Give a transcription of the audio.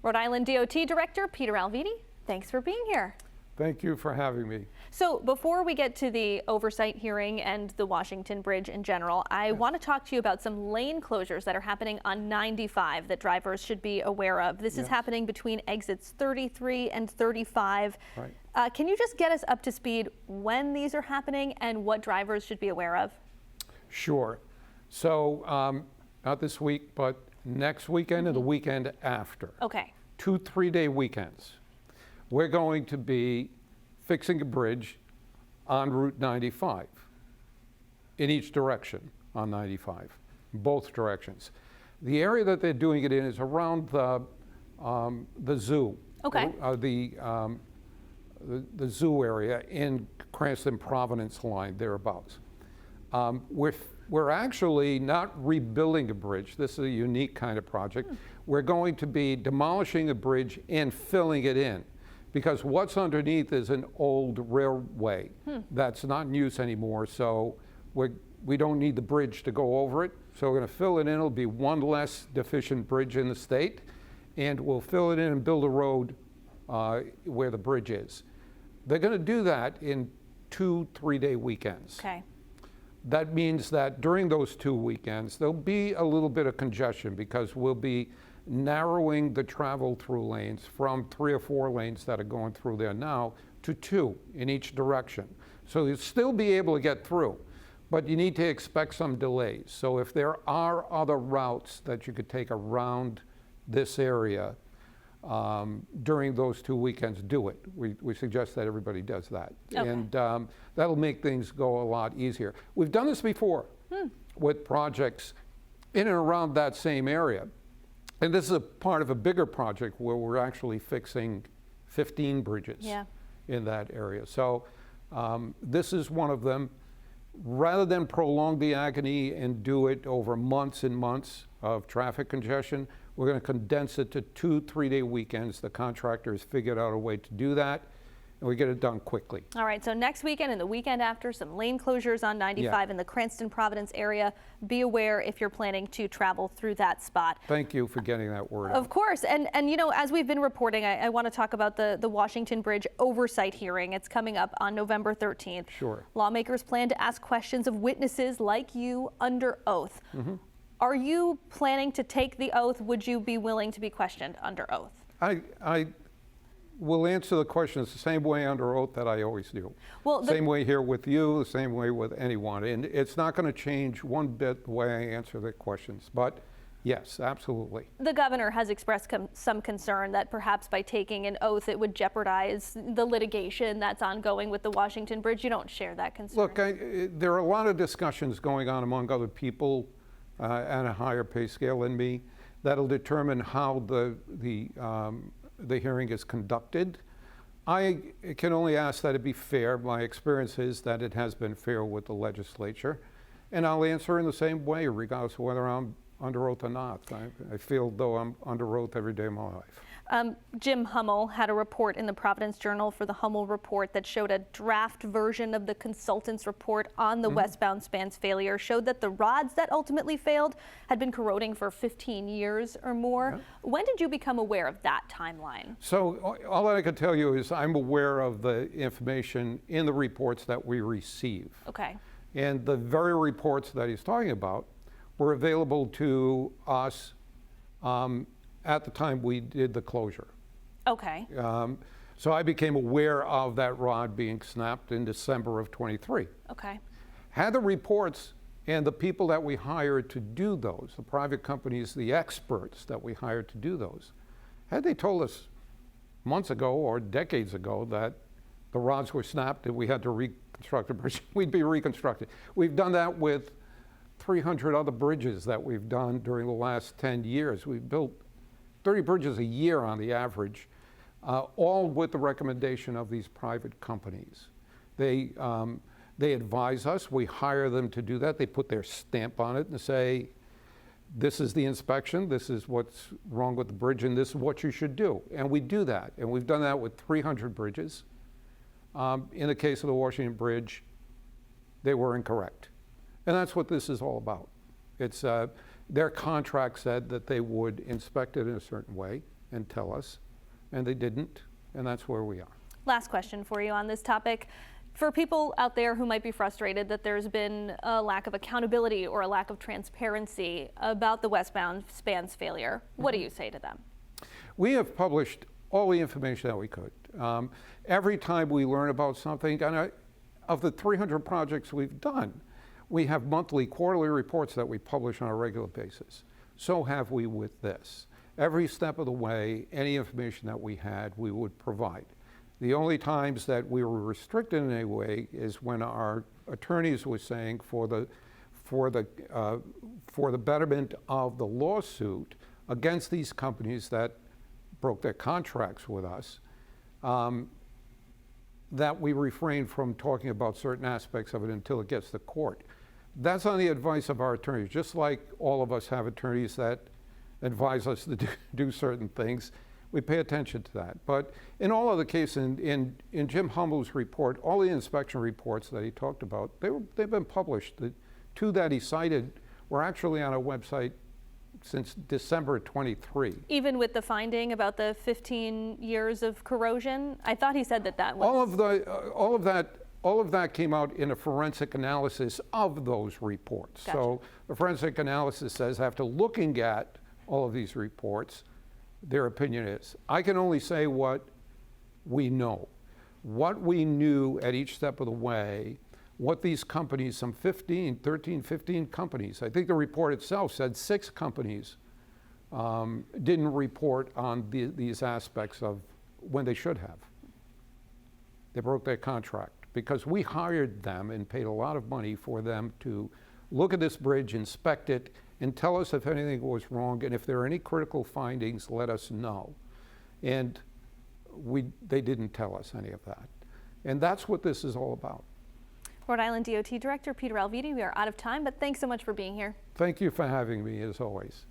Rhode Island DOT Director Peter Alviti, thanks for being here. Thank you for having me. So before we get to the oversight hearing and the Washington Bridge in general, I want to talk to you about some lane closures that are happening on 95 that drivers should be aware of. This is happening between exits 33 and 35. Right. Can you just get us up to speed when these are happening and what drivers should be aware of? Sure. So not this week, but next weekend and the weekend after. Okay. 2 3-day weekends. We're going to be fixing a bridge on Route 95 in each direction on 95, both directions. The area that they're doing it in is around the zoo. Okay. The zoo area in Cranston-Providence line, thereabouts. We're actually not rebuilding a bridge. This is a unique kind of project. We're going to be demolishing a bridge and filling it in, because what's underneath is an old railway that's not in use anymore, so we don't need the bridge to go over it. So we're going to fill it in. It'll be one less deficient bridge in the state, and we'll fill it in and build a road where the bridge is. They're going to do that in 2 3-day weekends. Okay. That means that during those 2 weekends, there'll be a little bit of congestion because we'll be narrowing the travel through lanes from 3 or 4 lanes that are going through there now to 2 in each direction. So you'll still be able to get through, but you need to expect some delays. So if there are other routes that you could take around this area during those 2 weekends, do it. We suggest that everybody does that. Okay. And that'll make things go a lot easier. We've done this before with projects in and around that same area. And this is a part of a bigger project where we're actually fixing 15 bridges in that area. So this is one of them. Rather than prolong the agony and do it over months and months of traffic congestion, we're going to condense it to 2 3-day weekends. The contractors figured out a way to do that, and we get it done quickly. All right, so next weekend and the weekend after, some lane closures on 95 in the Cranston-Providence area. Be aware if you're planning to travel through that spot. Thank you for getting that word out. Of course, and you know, as we've been reporting, I want to talk about the Washington Bridge oversight hearing. It's coming up on November 13th. Sure. Lawmakers plan to ask questions of witnesses like you under oath. Are you planning to take the oath? Would you be willing to be questioned under oath? I will answer the questions the same way under oath that I always do. Well, same way here with you, the same way with anyone. And it's not going to change one bit the way I answer the questions. But yes, absolutely. The governor has expressed some concern that perhaps by taking an oath it would jeopardize the litigation that's ongoing with the Washington Bridge. You don't share that concern? Look, there are a lot of discussions going on among other people at a higher pay scale than me that'll determine how the hearing is conducted. I can only ask that it be fair. My experience is that it has been fair with the legislature, and I'll answer in the same way regardless of whether I'm under oath or not. I feel though I'm under oath every day of my life. Jim Hummel had a report in the Providence Journal for the Hummel report that showed a draft version of the consultant's report on the westbound span's failure, showed that the rods that ultimately failed had been corroding for 15 years or more. When did you become aware of that timeline? So all that I can tell you is I'm aware of the information in the reports that we receive. Okay. And the very reports that he's talking about were available to us at the time we did the closure. Okay. So I became aware of that rod being snapped in December of 23. Okay. Had the reports and the people that we hired to do those, the private companies, the experts that we hired to do those, had they told us months ago or decades ago that the rods were snapped and we had to reconstruct the bridge, we'd be reconstructed. We've done that with 300 other bridges that we've done during the last 10 years. We've built 30 bridges a year on the average, all with the recommendation of these private companies. They advise us, we hire them to do that. They put their stamp on it and say, this is the inspection, this is what's wrong with the bridge, and this is what you should do. And we do that, and we've done that with 300 bridges. In the case of the Washington Bridge, they were incorrect. And that's what this is all about. It's their contract said that they would inspect it in a certain way, and tell us, and they didn't, and that's where we are. Last question for you on this topic. For people out there who might be frustrated that there's been a lack of accountability or a lack of transparency about the westbound spans failure, what do you say to them? We have published all the information that we could. Every time we learn about something, and of the 300 projects we've done, we have monthly, quarterly reports that we publish on a regular basis. So have we with this. Every step of the way, any information that we had, we would provide. The only times that we were restricted in any way is when our attorneys were saying for the betterment of the lawsuit against these companies that broke their contracts with us, that we refrain from talking about certain aspects of it until it gets to court. That's on the advice of our attorneys, just like all of us have attorneys that advise us to do certain things. We pay attention to that. But in all other cases, in Jim Hummel's report, all the inspection reports that he talked about, they've been published. The two that he cited were actually on our website since December 23. Even with the finding about the 15 years of corrosion? I thought he said that was... All of that came out in a forensic analysis of those reports. Gotcha. So the forensic analysis says after looking at all of these reports, their opinion is. I can only say what we know. What we knew at each step of the way, what these companies, some 15 companies, I think the report itself said 6 companies didn't report on these aspects of when they should have. They broke their contract because we hired them and paid a lot of money for them to look at this bridge, inspect it, and tell us if anything was wrong, and if there are any critical findings, let us know. And they didn't tell us any of that. And that's what this is all about. Rhode Island DOT Director Peter Alviti, we are out of time, but thanks so much for being here. Thank you for having me, as always.